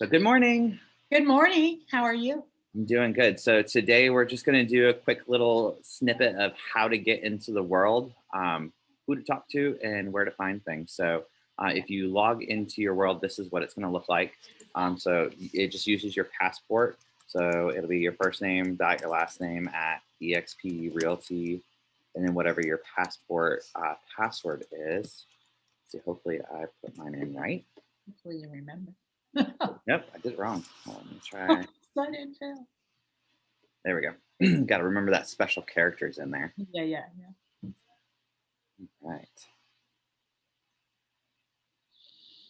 So good morning. Good morning. How are you? I'm doing good. So today we're just going to do a quick little snippet of how to get into the world, who to talk to, and where to find things. So if you log into your world, this is what it's going to look like. So it just uses your passport. So it'll be your first name dot your last name at eXp Realty, and then whatever your passport password is. So hopefully I put mine in right. Hopefully you remember. Nope, I did it wrong. Let me try. Sun and Phil. There we go. Got to remember that special characters in there. Yeah. Right.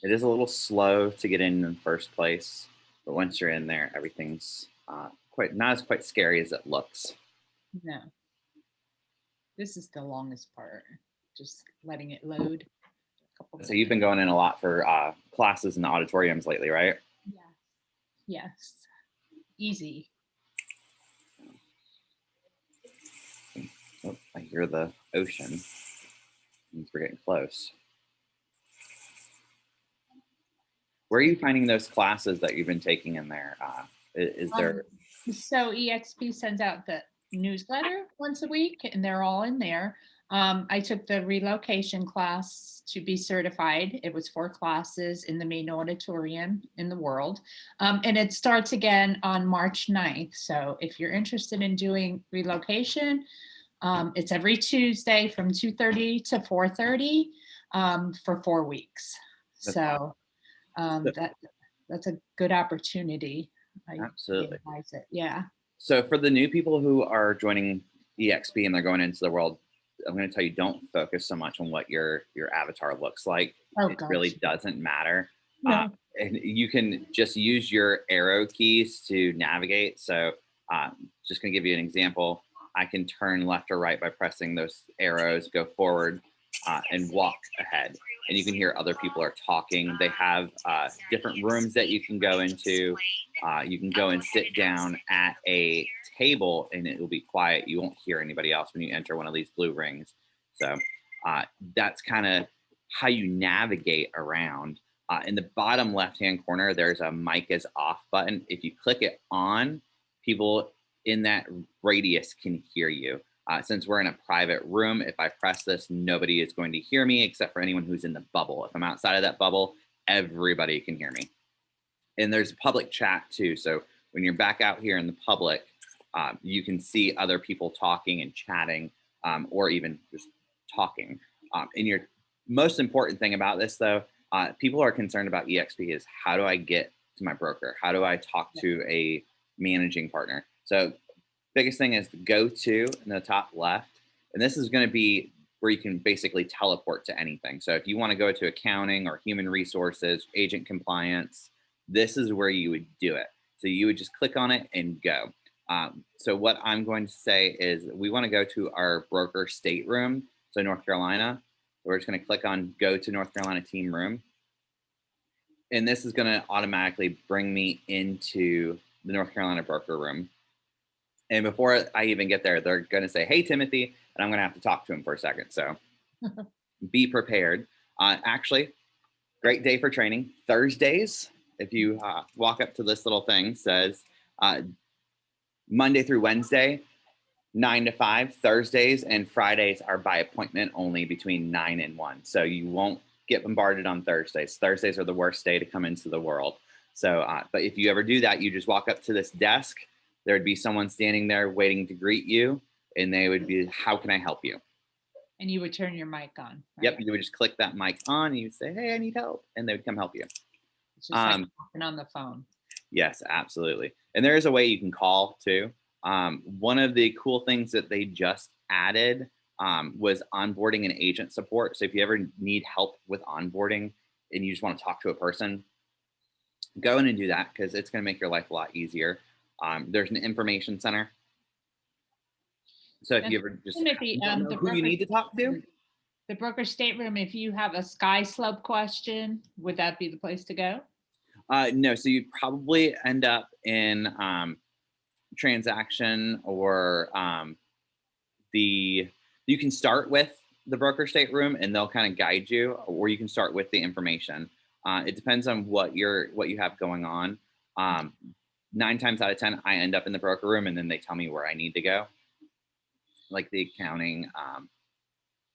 It is a little slow to get in the first place, but once you're in there, everything's quite not as quite scary as it looks. No, this is the longest part. Just letting it load. So you've been going in a lot for classes and auditoriums lately, right? Yes. Easy. Oh, I hear the ocean. Means we're getting close. Where are you finding those classes that you've been taking in there? Is there? So eXp sends out the newsletter once a week, and they're all in there. I took the relocation class to be certified. It was 4 classes in the main auditorium in the world. And it starts again on March 9th. So if you're interested in doing relocation, it's every Tuesday from 2:30 to 4:30 for 4 weeks. So that's a good opportunity. I Absolutely. advise it. Yeah. So for the new people who are joining EXP and they're going into the world, I'm going to tell you, don't focus so much on what your avatar looks like. Oh It really gosh. doesn't matter. No. And you can just use your arrow keys to navigate. So just going to give you an example. I can turn left or right by pressing those arrows, go forward, and walk ahead. And you can hear other people are talking. They have different rooms that you can go into. You can go and sit down at a table and it will be quiet. You won't hear anybody else when you enter one of these blue rings. So that's kind of how you navigate around. In the bottom left-hand corner, there's a mic is off button. If you click it on, people in that radius can hear you. Since we're in a private room, if I press this, nobody is going to hear me except for anyone who's in the bubble. If I'm outside of that bubble, everybody can hear me. And there's public chat too. So when you're back out here in the public, you can see other people talking and chatting, or even just talking. And your most important thing about this, though, people are concerned about eXp is how do I get to my broker? How do I talk to a managing partner? So biggest thing is go to in the top left. And this is going to be where you can basically teleport to anything. So if you want to go to accounting or human resources, agent compliance, this is where you would do it. So you would just click on it and go. So what I'm going to say is we want to go to our broker stateroom. So North Carolina, we're just going to click on go to North Carolina team room. And this is going to automatically bring me into the North Carolina broker room. And before I even get there, they're going to say, hey, Timothy, and I'm going to have to talk to him for a second. So be prepared. Actually, great day for training. Thursdays, if you walk up to this little thing, says Monday through Wednesday, 9 to 5. Thursdays and Fridays are by appointment only between 9 and 1. So you won't get bombarded on Thursdays. Thursdays are the worst day to come into the world. So, but if you ever do that, you just walk up to this desk. There'd be someone standing there waiting to greet you, and they would be, how can I help you? And you would turn your mic on. Right? Yep, you would just click that mic on, and you'd say, hey, I need help, and they would come help you. It's just like talking on the phone. Yes, absolutely. And there is a way you can call too. One of the cool things that they just added was onboarding and agent support. So if you ever need help with onboarding and you just want to talk to a person, go in and do that because it's going to make your life a lot easier. There's an information center. So if you ever just Timothy, don't know who you need to talk to, the broker stateroom, if you have a sky slope question, would that be the place to go? no, so you'd probably end up in transaction or you can start with the broker stateroom and they'll kind of guide you, or you can start with the information. It depends on what you have going on. Um, 9 times out of 10, I end up in the broker room, and then they tell me where I need to go, like the accounting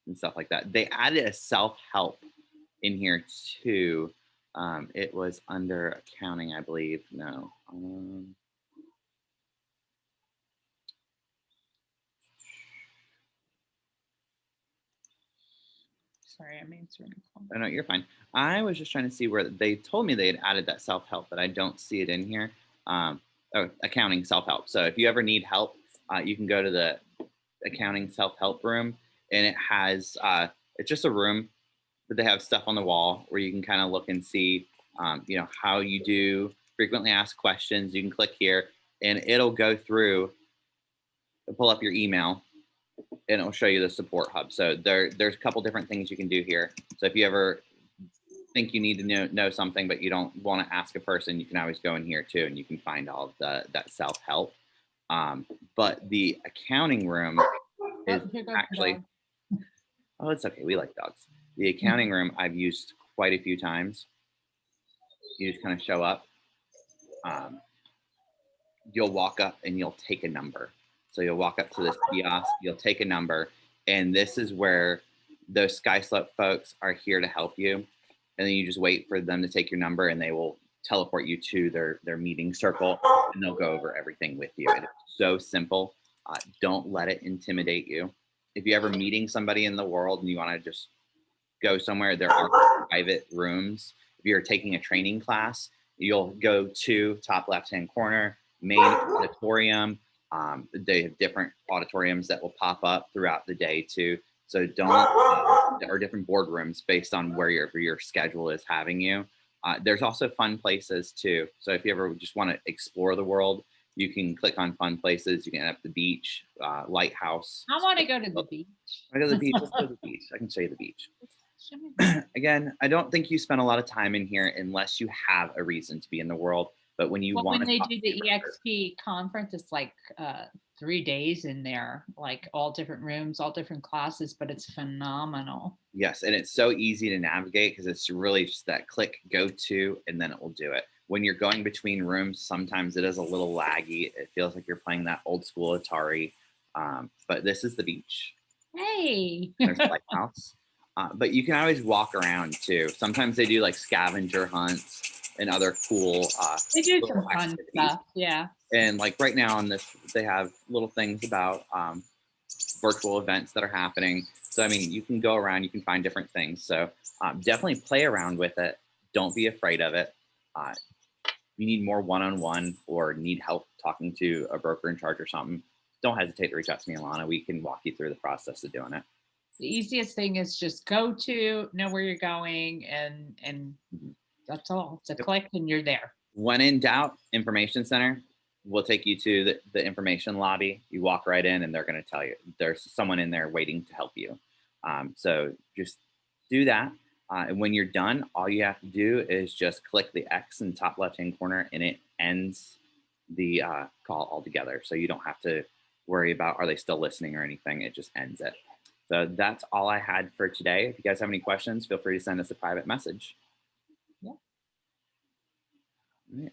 and stuff like that. They added a self help in here too. It was under accounting, I believe. No. Sorry, I'm answering a call. Oh, no, you're fine. I was just trying to see where they told me they had added that self help, but I don't see it in here. Oh, accounting self help. So if you ever need help, you can go to the accounting self help room, and it has it's just a room, but they have stuff on the wall where you can kind of look and see, how you do frequently asked questions. You can click here, and it'll go through, pull up your email, and it'll show you the support hub. So there's a couple different things you can do here. So if you ever think you need to know something, but you don't want to ask a person, you can always go in here too, and you can find all of that self help. But the accounting room is Oh, here goes the actually, dog. oh, it's okay. We like dogs. The accounting room I've used quite a few times. You just kind of show up. Um, you'll walk up and you'll take a number. So you'll walk up to this kiosk, you'll take a number, and this is where those SkySlope folks are here to help you. And then you just wait for them to take your number, and they will teleport you to their meeting circle, and they'll go over everything with you. And it's so simple. Don't let it intimidate you. If you're ever meeting somebody in the world and you want to just go somewhere, there are private rooms. If you're taking a training class, you'll go to top left-hand corner, main auditorium. They have different auditoriums that will pop up throughout the day too. So there are different boardrooms based on where your schedule is having you. There's also fun places too. So if you ever just want to explore the world, you can click on fun places. You can end up the beach, lighthouse. I want to go to the beach. I go to the beach. Let's go to the beach. I can show you the beach. Show me. Again, I don't think you spend a lot of time in here unless you have a reason to be in the world. But when you Well, want when to they talk do to the your broker, eXp conference, it's like 3 days in there, like all different rooms, all different classes, but it's phenomenal. yes, and it's so easy to navigate because it's really just that click, go to, and then it will do it. When you're going between rooms, sometimes it is a little laggy. It feels like you're playing that old school Atari. But this is the beach. Hey. There's a lighthouse. But you can always walk around too. Sometimes they do like scavenger hunts and other cool They do little some fun activities. stuff. Yeah. And like right now on this, they have little things about virtual events that are happening. So I mean, you can go around, you can find different things. So definitely play around with it. Don't be afraid of it. You need more one-on-one or need help talking to a broker in charge or something, don't hesitate to reach out to me, Alana. We can walk you through the process of doing it. The easiest thing is just go to, know where you're going, and Mhm. that's all. It's a Yep. click and you're there. When in doubt, information center, we'll take you to the information lobby. You walk right in, and they're going to tell you there's someone in there waiting to help you. So just do that. And when you're done, all you have to do is just click the X in the top left-hand corner, and it ends the call altogether. So you don't have to worry about are they still listening or anything. It just ends it. So that's all I had for today. If you guys have any questions, feel free to send us a private message. Yeah. All right.